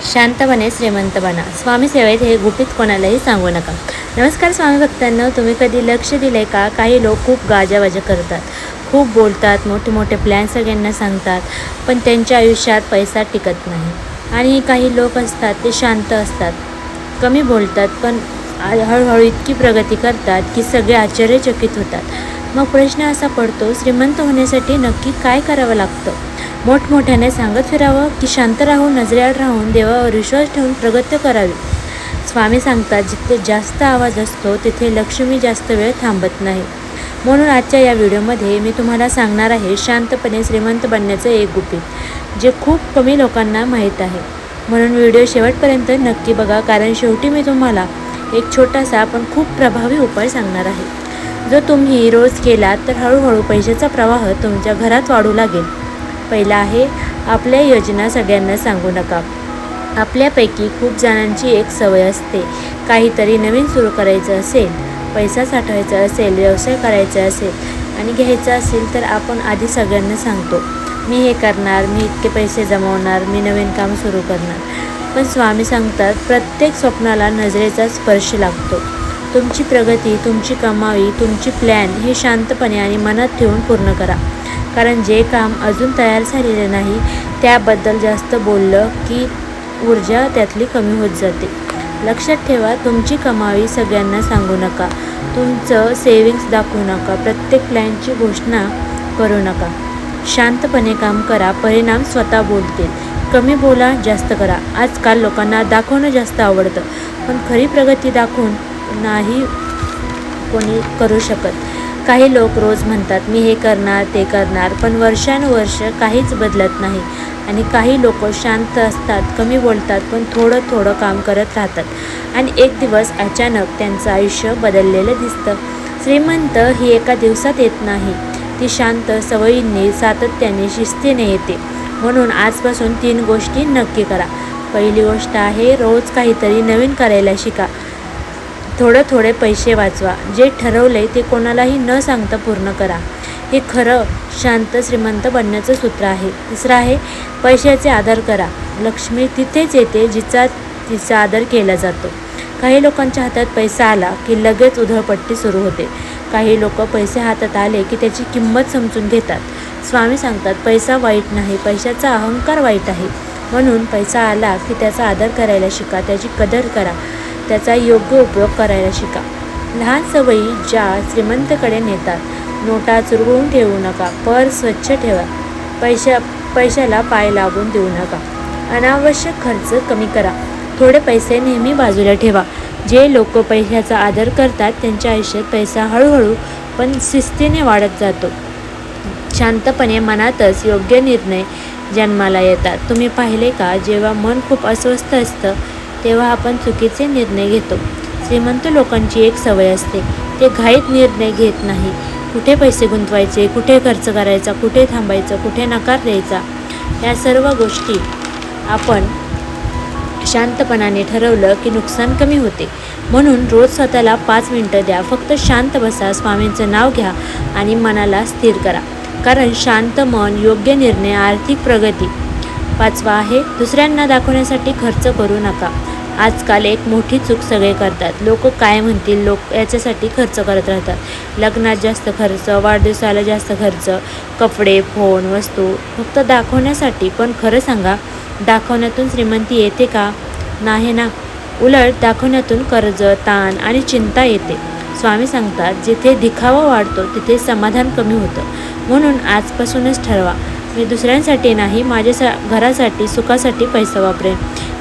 शांतपणे श्रीमंत बना. स्वामी सेवेत हे गुपित कोणालाही सांगू नका. नमस्कार स्वामी भक्तांनो, तुम्ही कधी लक्ष दिले का? काही लोक खूप गाजावाजा करतात, खूप बोलतात, मोठे मोठे प्लॅन सगळ्यांना सांगतात, पण त्यांच्या आयुष्यात पैसा टिकत नाही. आणि काही लोक असतात ते शांत असतात, कमी बोलतात, पण हळूहळू इतकी प्रगती करतात की सगळे आश्चर्यचकित होतात. मग प्रश्न असा पडतो, श्रीमंत होण्यासाठी नक्की काय करावं लागतं? मोठमोठ्याने सांगत फिरावं की शांत राहून, नजरेआड राहून, देवावर विश्वास ठेवून प्रगती करावी? स्वामी सांगतात, जिथे जास्त आवाज असतो तिथे लक्ष्मी जास्त वेळ थांबत नाही. म्हणून आजच्या या व्हिडिओमध्ये मी तुम्हाला सांगणार आहे शांतपणे श्रीमंत बनण्याचं एक गुपित, जे खूप कमी लोकांना माहीत आहे. म्हणून व्हिडिओ शेवटपर्यंत नक्की बघा, कारण शेवटी मी तुम्हाला एक छोटासा पण खूप प्रभावी उपाय सांगणार आहे, जो तुम्ही रोज केला तर हळूहळू पैशाचा प्रवाह तुमच्या घरात वाढू लागेल. पहिला आहे, आपल्या योजना सगळ्यांना सांगू नका. आपल्यापैकी खूप जणांची एक सवय असते, काहीतरी नवीन सुरू करायचं असेल, पैसा साठवायचा असेल, व्यवसाय करायचा असेल आणि घ्यायचा असेल तर आपण आधी सगळ्यांना सांगतो, मी हे करणार, मी इतके पैसे जमवणार, मी नवीन काम सुरू करणार. पण स्वामी सांगतात, प्रत्येक स्वप्नाला नजरेचा स्पर्श लागतो. तुमची प्रगती, तुमची कमाई, तुमची प्लॅन हे शांतपणे आणि मनात ठेवून पूर्ण करा. कारण जे काम अजून तयार झालेले नाही त्याबद्दल जास्त बोललं की ऊर्जा त्यातली कमी होत जाते. लक्षात ठेवा, तुमची कमाई सगळ्यांना सांगू नका, तुमचं सेविंग्स दाखवू नका, प्रत्येक प्लॅनची घोषणा करू नका. शांतपणे काम करा, परिणाम स्वतः बोलतील. कमी बोला, जास्त करा. आजकाल लोकांना दाखवणं जास्त आवडतं, पण खरी प्रगती दाखवून नाही कोणी करू शकत. काही लोक रोज म्हणतात, मी हे करणार, ते करणार, पण वर्षानुवर्ष काहीच बदलत नाही. आणि काही लोक शांत असतात, कमी बोलतात, पण थोडं थोडं काम करत राहतात आणि एक दिवस अचानक त्यांचं आयुष्य बदललेलं दिसतं. श्रीमंत ही एका दिवसात येत नाही, ती शांत सवयींनी, सातत्याने, शिस्तीने येते. म्हणून आजपासून 3 गोष्टी नक्की करा. पहिली गोष्ट आहे, रोज काहीतरी नवीन करायला शिका. थोडे पैसे वाचवा. जे ठरवले ते कोणालाही न सांगता पूर्ण करा. हे खरं शांत श्रीमंत बनण्याचं सूत्र आहे. तिसरं आहे, पैशाचे आदर करा. लक्ष्मी तिथेच येते तिचा आदर केला जातो. काही लोकांच्या हातात पैसा आला की लगेच उधळपट्टी सुरू होते. काही लोक पैसे हातात आले की त्याची किंमत समजून घेतात. स्वामी सांगतात, पैसा वाईट नाही, पैशाचा अहंकार वाईट आहे. म्हणून पैसा आला की त्याचा आदर करायला शिका, त्याची कदर करा, त्याचा योग्य उपयोग करायला शिका. लहान सवयी ज्या श्रीमंतकडे नेतात. नोटा चुरगळून ठेवू नका, पर्स स्वच्छ ठेवा, पैशाला पाय लागून देऊ नका. अनावश्यक खर्च कमी करा. थोडे पैसे नेहमी बाजूला ठेवा. जे लोक पैशाचा आदर करतात त्यांच्या आयुष्यात पैसा हळूहळू पण शिस्तीने वाढत जातो. शांतपणे मनातच योग्य निर्णय जन्माला येतात. तुम्ही पाहिले का, जेव्हा मन खूप अस्वस्थ असतं तेव्हा आपण चुकीचे निर्णय घेतो. श्रीमंत लोकांची एक सवय असते, ते घाईत निर्णय घेत नाही. कुठे पैसे गुंतवायचे, कुठे खर्च करायचा, कुठे थांबायचं, कुठे नकार द्यायचा, या सर्व गोष्टी आपण शांतपणाने ठरवलं की नुकसान कमी होते. म्हणून रोज स्वतःला 5 मिनिटं द्या. फक्त शांत बसा, स्वामींचं नाव घ्या आणि मनाला स्थिर करा. कारण शांत मन, योग्य निर्णय, आर्थिक प्रगती. 5वा आहे, दुसऱ्यांना दाखवण्यासाठी खर्च करू नका. आजकाल एक मोठी चूक सगळे करतात. लोक काय म्हणतील याच्यासाठी खर्च करत राहतात. लग्नात जास्त खर्च, वाढदिवसाला जास्त खर्च, कपडे, फोन, वस्तू फक्त दाखवण्यासाठी. पण खरं सांगा, दाखवण्यातून श्रीमंती येते का? नाही ना. उलट दाखवण्यातून कर्ज, ताण आणि चिंता येते. स्वामी सांगतात, जिथे दिखावा वाढतो तिथे समाधान कमी होतं. म्हणून आजपासूनच ठरवा, मी दुसऱ्यांसाठी नाही, माझ्या घरासाठी, सुखासाठी पैसा वापरेन.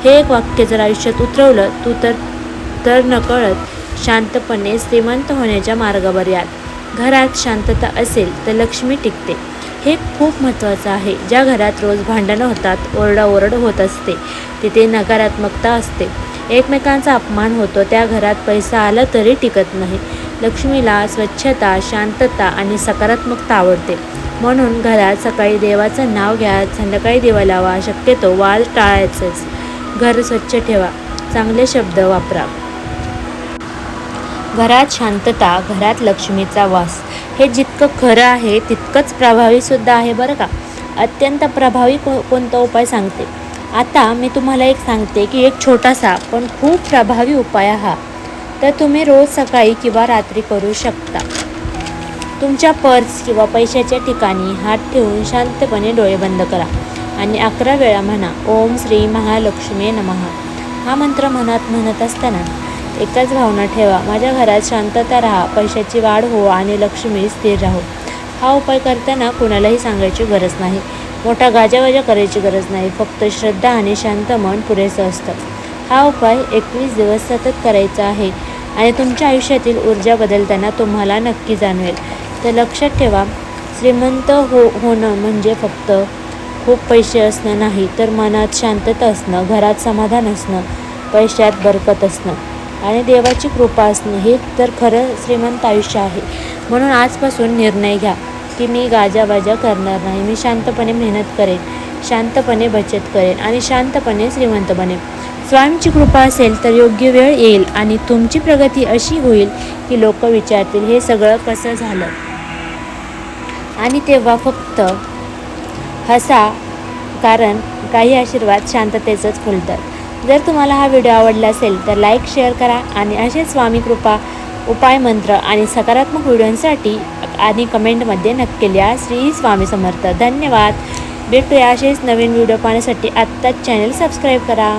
हे एक वाक्य जर आयुष्यात उतरवलं तू तर नकळत शांतपणे श्रीमंत होण्याच्या मार्गावर याल. घरात शांतता असेल तर लक्ष्मी टिकते. हे खूप महत्त्वाचं आहे. ज्या घरात रोज भांडणं होतात, ओरडाओरड होत असते, तिथे नकारात्मकता असते, एकमेकांचा अपमान होतो, त्या घरात पैसा आला तरी टिकत नाही. लक्ष्मीला स्वच्छता, शांतता आणि सकारात्मकता आवडते. म्हणून घरात सकाळी देवाचं नाव घ्या, संध्याकाळी दिवा लावा, शक्यतो वाद टाळायचंच. घर स्वच्छ ठेवा, चांगले शब्द वापरा. घरात शांतता, घरात लक्ष्मीचा वास. हे जितकं खरं आहे तितकंच प्रभावीसुद्धा आहे बरं का. अत्यंत प्रभावी कोणता उपाय सांगते. आता मी तुम्हाला एक सांगते की एक छोटासा पण खूप प्रभावी उपाय हा तर तुम्ही रोज सकाळी किंवा रात्री करू शकता. तुमच्या पर्स किंवा पैशाच्या ठिकाणी हात ठेवून शांतपणे डोळे बंद करा आणि 11 वेळा म्हणा ओम श्री महालक्ष्मी नमः. हा मंत्र मनात म्हणत असताना एकच भावना ठेवा, माझ्या घरात शांतता राहा, पैशाची वाढ हो आणि लक्ष्मी स्थिर राहो. हा उपाय करताना कुणालाही सांगायची गरज नाही, मोठा गाजावाजा करायची गरज नाही, फक्त श्रद्धा आणि शांत मन पुरेसं असतं. हा उपाय 21 दिवस सतत करायचा आहे आणि तुमच्या आयुष्यातील ऊर्जा बदलताना तुम्हाला नक्की जाणवेल. तर लक्षात ठेवा, श्रीमंत होणं म्हणजे फक्त खूप पैसे असणं नाही, तर मनात शांतता असणं, घरात समाधान असणं, पैशात बरकत असणं आणि देवाची कृपा असणं हे तर खरं श्रीमंत आयुष्य आहे. म्हणून आजपासून निर्णय घ्या की मी गाजावाजा करणार नाही, मी शांतपणे मेहनत करेन, शांतपणे बचत करेन आणि शांतपणे श्रीमंत बनेन. स्वामींची कृपा असेल तर योग्य वेळ येईल आणि तुमची प्रगती अशी होईल की लोक विचारतील हे सगळं कसं झालं, आणि तेव्हा फक्त हसा, कारण काही आशीर्वाद शांततेचंच फुलतात. जर तुम्हाला हा व्हिडिओ आवडला असेल तर लाईक शेअर करा आणि असेच स्वामी कृपा उपाय मंत्र आणि सकारात्मक व्हिडिओंसाठी आणि कमेंटमध्ये नक्की लिहा. श्री स्वामी समर्थ. धन्यवाद. भेटूया असेच नवीन व्हिडिओ पाहण्यासाठी आत्ताच चॅनल सबस्क्राईब करा.